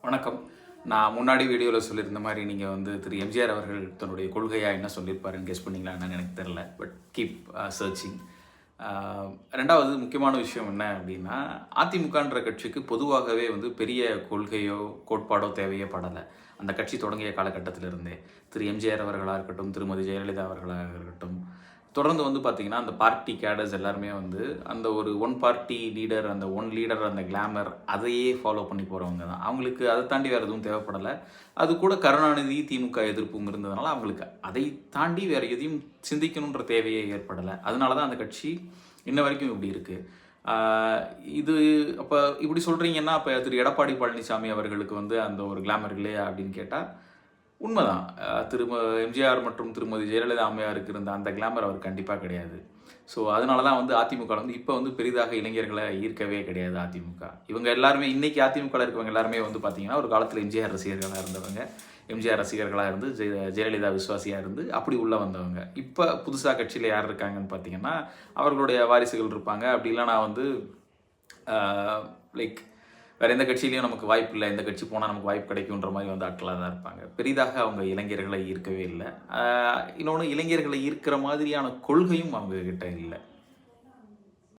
வணக்கம். நான் முன்னாடி வீடியோவில் சொல்லியிருந்த மாதிரி நீங்கள் வந்து திரு எம்ஜிஆர் அவர்கள் தன்னுடைய கொள்கையாக என்ன சொல்லியிருப்பாருன்னு கெஸ் பண்ணீங்களா என்னன்னு எனக்கு தெரில. But keep searching. ரெண்டாவது முக்கியமான விஷயம் என்ன அப்படின்னா, அதிமுகன்ற கட்சிக்கு பொதுவாகவே வந்து பெரிய கொள்கையோ கோட்பாடோ தேவையே படலை. அந்த கட்சி தொடங்கிய காலகட்டத்திலிருந்தே திரு எம்ஜிஆர் அவர்களாக இருக்கட்டும், திருமதி ஜெயலலிதா அவர்களாக இருக்கட்டும், தொடர்ந்து வந்து பார்த்தீங்கன்னா, அந்த பார்ட்டி கேடர்ஸ் எல்லாருமே வந்து அந்த ஒரு ஒன் பார்ட்டி லீடர், அந்த ஒன் லீடர், அந்த கிளாமர் அதையே ஃபாலோ பண்ணி போகிறவங்க தான். அவங்களுக்கு அதை தாண்டி வேறு எதுவும் தேவைப்படலை. அது கூட கருணாநிதி, திமுக எதிர்ப்பும் இருந்ததுனால அவங்களுக்கு அதை தாண்டி வேறு எதையும் சிந்திக்கணுன்ற தேவையே ஏற்படலை. அதனால தான் அந்த கட்சி இன்ன வரைக்கும் இப்படி இருக்குது. இது அப்போ இப்படி சொல்கிறீங்கன்னா, அப்போ திரு எடப்பாடி பழனிசாமி அவர்களுக்கு வந்து அந்த ஒரு கிளாமர் இல்லையா அப்படின்னு கேட்டால் உண்மைதான். எம்ஜிஆர் மற்றும் திருமதி ஜெயலலிதா அம்மையாருக்கு இருந்த அந்த கிளாமர் அவர் கண்டிப்பாக கிடையாது. ஸோ அதனால தான் வந்து அதிமுக வந்து இப்போ வந்து பெரிதாக இளைஞர்களை ஈர்க்கவே கிடையாது அதிமுக. இவங்க எல்லாருமே இன்னைக்கு அதிமுகவில் இருக்கவங்க எல்லாருமே வந்து பார்த்தீங்கன்னா, ஒரு காலத்தில் எம்ஜிஆர் ரசிகர்களாக இருந்தவங்க, எம்ஜிஆர் ரசிகர்களாக இருந்து ஜெயலலிதா விசுவாசியாக இருந்து அப்படி உள்ளே வந்தவங்க. இப்போ புதுசாக கட்சியில் யார் இருக்காங்கன்னு பார்த்தீங்கன்னா, அவர்களுடைய வாரிசுகள் இருப்பாங்க. அப்படி இல்லைனா வந்து லைக் வேறு எந்த கட்சியிலையும் நமக்கு வாய்ப்பு இல்லை, இந்த கட்சி போனால் நமக்கு வாய்ப்பு கிடைக்குன்ற மாதிரி வந்து ஆட்களாக தான் இருப்பாங்க. பெரிதாக அவங்க இளைஞர்களை ஈர்க்கவே இல்லை. இன்னொன்று, இளைஞர்களை ஈர்க்கிற மாதிரியான கொள்கையும் அவங்க கிட்ட இல்லை.